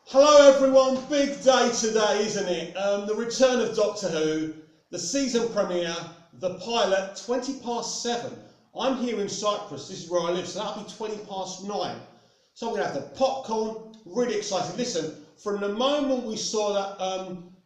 Hello everyone, big day today, isn't it? The return of Doctor Who, the season premiere, the pilot, 7:20. I'm here in Cyprus, this is where I live, so that'll be 9:20. So I'm going to have the popcorn, really excited. Listen, from the moment we saw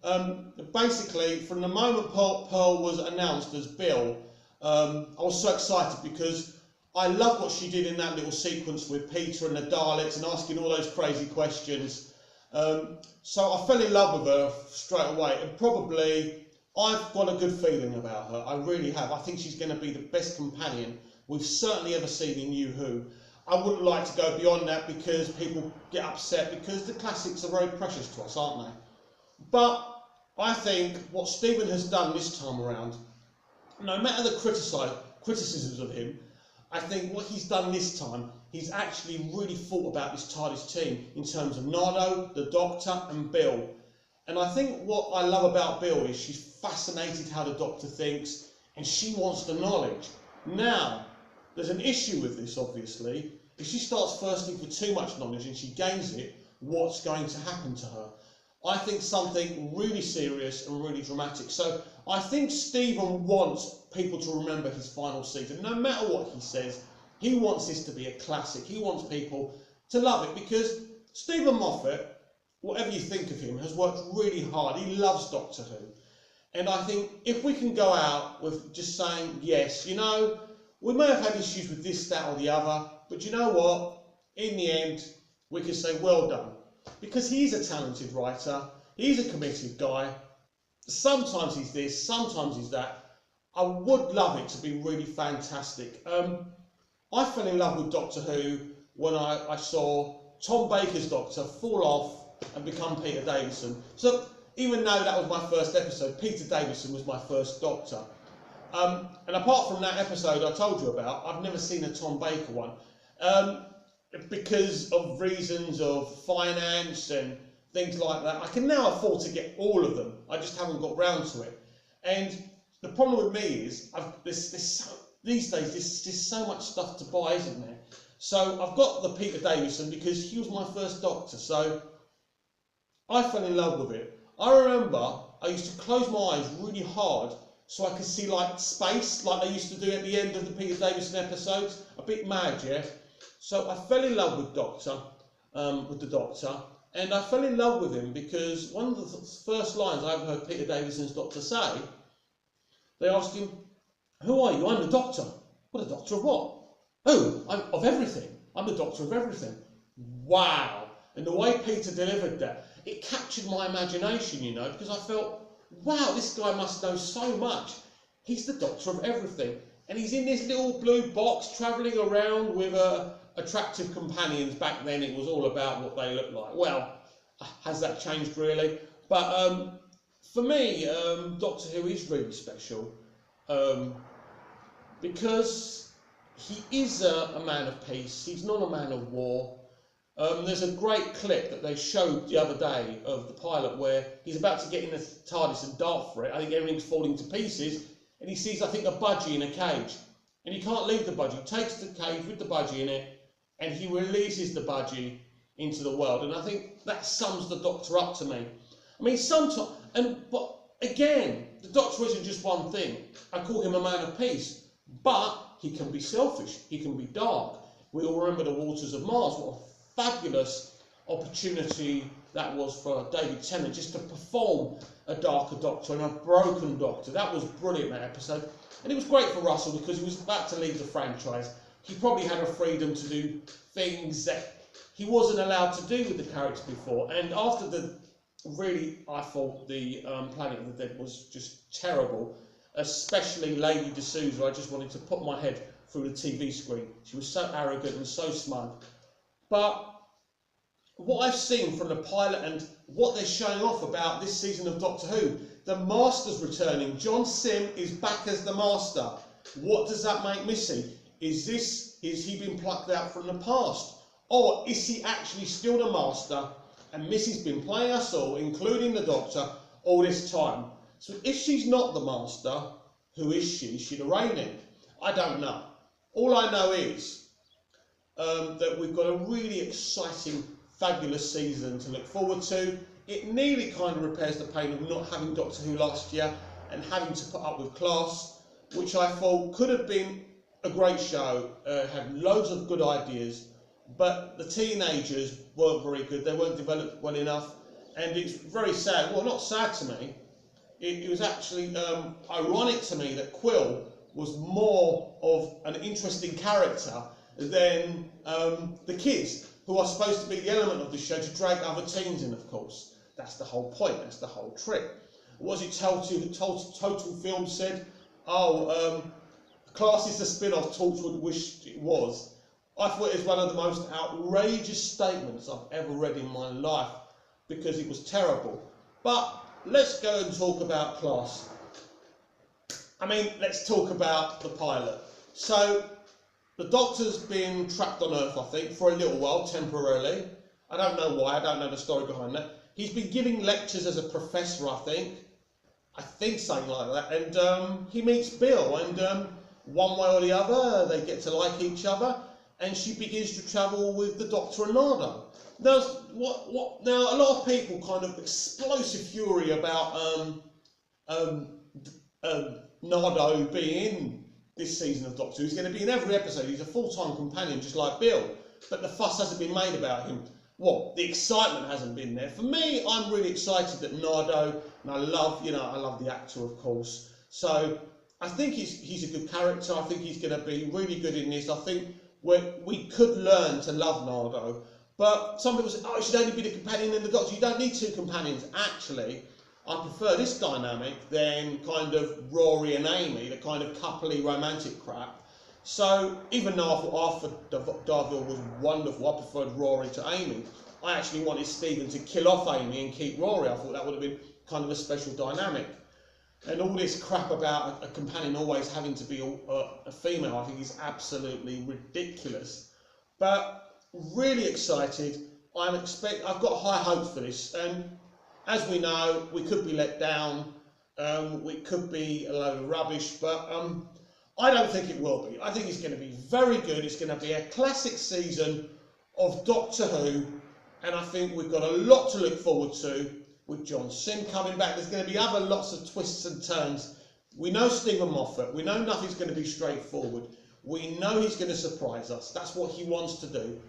that, basically from the moment Pearl was announced as Bill, I was so excited because I love what she did in that little sequence with Peter and the Daleks and asking all those crazy questions. So I fell in love with her straight away, and probably I've got a good feeling about her. I really have. I think she's going to be the best companion we've certainly ever seen in New Who. I wouldn't like to go beyond that because people get upset because the classics are very precious to us, aren't they? But I think what Stephen has done this time around, no matter the criticisms of him, I think what he's done this time, he's actually really thought about this TARDIS team in terms of Nardo, the Doctor and Bill. And I think what I love about Bill is she's fascinated how the Doctor thinks and she wants the knowledge. Now, there's an issue with this, obviously. If she starts thirsting for too much knowledge and she gains it, what's going to happen to her? I think something really serious and really dramatic. So I think Stephen wants people to remember his final season. No matter what he says, he wants this to be a classic. He wants people to love it because Stephen Moffat, whatever you think of him, has worked really hard. He loves Doctor Who. And I think if we can go out with just saying, yes, you know, we may have had issues with this, that or the other, but you know what? In the end, we can say, well done. Because he's a talented writer, he's a committed guy. Sometimes he's this, sometimes he's that. I would love it to be really fantastic. I fell in love with Doctor Who when I saw Tom Baker's Doctor fall off and become Peter Davison. So even though that was my first episode, Peter Davison was my first Doctor. And apart from that episode I told you about, I've never seen a Tom Baker one. Because of reasons of finance and things like that. I can now afford to get all of them. I just haven't got round to it. And the problem with me is these days there's just so much stuff to buy, isn't there? So I've got the Peter Davison because he was my first Doctor. So I fell in love with it. I remember I used to close my eyes really hard so I could see like space, like they used to do at the end of the Peter Davison episodes. A bit mad, yeah? So I fell in love with the Doctor, and I fell in love with him because one of the first lines I ever heard Peter Davison's Doctor say, they asked him, "Who are you?" "I'm the Doctor." "Well, the Doctor of what?" "Oh, I'm of everything. I'm the Doctor of everything." Wow! And the way Peter delivered that, it captured my imagination, you know, because I felt, wow, this guy must know so much. He's the Doctor of everything. And he's in this little blue box travelling around with attractive companions. Back then it was all about what they looked like. Well, has that changed really? But for me, Doctor Who is really special because he is a man of peace. He's not a man of war. There's a great clip that they showed the other day of the pilot where he's about to get in the TARDIS and dart for it. I think everything's falling to pieces. And he sees, I think, a budgie in a cage. And he can't leave the budgie. He takes the cage with the budgie in it and he releases the budgie into the world. And I think that sums the Doctor up to me. I mean, sometimes, but again, the Doctor isn't just one thing. I call him a man of peace. But he can be selfish. He can be dark. We all remember the Waters of Mars. What a fabulous opportunity that was for David Tennant just to perform a darker Doctor and a broken Doctor. That was brilliant, that episode. And it was great for Russell because he was about to leave the franchise. He probably had a freedom to do things that he wasn't allowed to do with the character before. And after I thought the Planet of the Dead was just terrible, especially Lady D'Souza. I just wanted to put my head through the TV screen. She was so arrogant and so smug. But what I've seen from the pilot and what they're showing off about this season of Doctor Who, the Master's returning. John Sim is back as the Master. What does that make Missy? Is he been plucked out from the past? Or is he actually still the Master and Missy's been playing us all, including the Doctor, all this time? So if she's not the Master, who is she? Is she the Raynick? I don't know. All I know is that we've got a really exciting fabulous season to look forward to. It nearly kind of repairs the pain of not having Doctor Who last year and having to put up with Class, which I thought could have been a great show, had loads of good ideas, but the teenagers weren't very good, they weren't developed well enough, and it's very sad, well, not sad to me, it was actually ironic to me that Quill was more of an interesting character than the kids, who are supposed to be the element of the show to drag other teens in, of course. That's the whole point, that's the whole trick. Was it Total Film said, oh, Class is the spin-off Torchwood wished it was. I thought it was one of the most outrageous statements I've ever read in my life, because it was terrible. But let's go and talk about Class. I mean, let's talk about the pilot. So, the Doctor's been trapped on Earth, I think, for a little while, temporarily. I don't know why, I don't know the story behind that. He's been giving lectures as a professor, I think something like that, and he meets Bill, and one way or the other, they get to like each other, and she begins to travel with the Doctor and Nardo. Now, now a lot of people kind of explosive fury about Nardo being in this season of Doctor Who. He's going to be in every episode. He's a full-time companion, just like Bill, but the fuss hasn't been made about him. Well, the excitement hasn't been there. For me, I'm really excited that Nardo, and I love the actor, of course. So I think he's a good character. I think he's going to be really good in this. I think we could learn to love Nardo. But some people say, oh, it should only be the companion and the Doctor. You don't need two companions. Actually, I prefer this dynamic than kind of Rory and Amy, the kind of coupley romantic crap. So even though I thought Arthur Darvill was wonderful, I preferred Rory to Amy. I actually wanted Stephen to kill off Amy and keep Rory. I thought that would have been kind of a special dynamic. And all this crap about a companion always having to be a female, I think is absolutely ridiculous. But really excited. I've got high hopes for this. And as we know, we could be let down. We could be a load of rubbish, but I don't think it will be. I think it's going to be very good. It's going to be a classic season of Doctor Who, and I think we've got a lot to look forward to with John Sim coming back. There's going to be other lots of twists and turns. We know Stephen Moffat. We know nothing's going to be straightforward. We know he's going to surprise us. That's what he wants to do.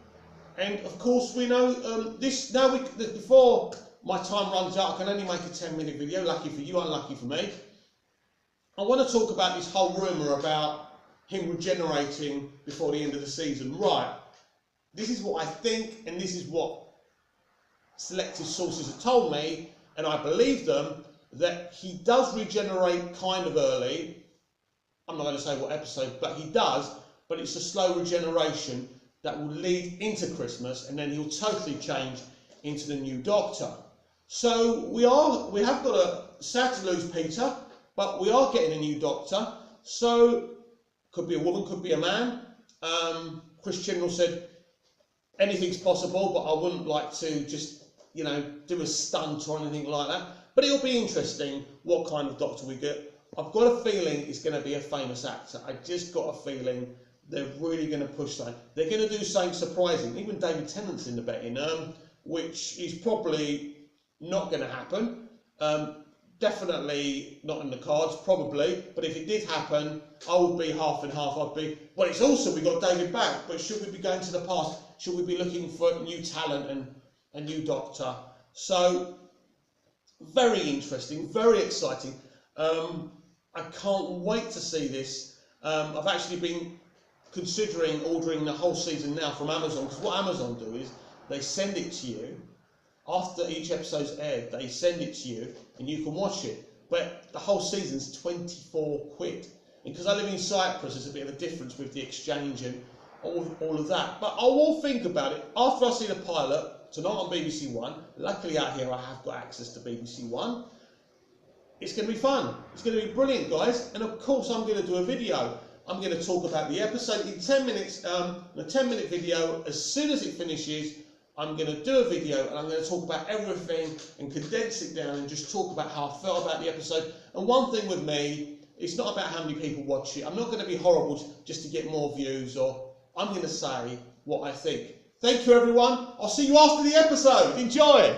And of course, we know before my time runs out, I can only make a 10-minute video. Lucky for you, unlucky for me. I want to talk about this whole rumour about him regenerating before the end of the season. Right, this is what I think, and this is what selective sources have told me, and I believe them, that he does regenerate kind of early. I'm not going to say what episode, but he does, but it's a slow regeneration that will lead into Christmas, and then he'll totally change into the new Doctor. So we have got a sad to lose Peter, but we are getting a new Doctor. So could be a woman, could be a man. Chris Chibnall said anything's possible, but I wouldn't like to just do a stunt or anything like that. But it'll be interesting what kind of Doctor we get. I've got a feeling it's going to be a famous actor. I just got a feeling they're really going to push that. They're going to do something surprising. Even David Tennant's in the betting, which is probably not going to happen. Definitely not in the cards, probably. But if it did happen, I would be half and half. I'd be, well, it's awesome we got David back, but should we be going to the past? Should we be looking for new talent and a new Doctor? So, very interesting, very exciting. I can't wait to see this. I've actually been considering ordering the whole season now from Amazon, because what Amazon do is they send it to you after each episode's aired. They send it to you and you can watch it, but the whole season's 24 quid. And because I live in Cyprus, there's a bit of a difference with the exchange and all of that, but I will think about it after I see the pilot tonight on BBC One. Luckily out here I have got access to BBC One. It's going to be fun. It's going to be brilliant, guys. And of course I'm going to do a video. I'm going to talk about the episode in 10 minutes, a 10-minute video. As soon as it finishes, I'm going to do a video and I'm going to talk about everything and condense it down and just talk about how I felt about the episode. And one thing with me, it's not about how many people watch it. I'm not going to be horrible just to get more views, or I'm going to say what I think. Thank you, everyone. I'll see you after the episode. Enjoy.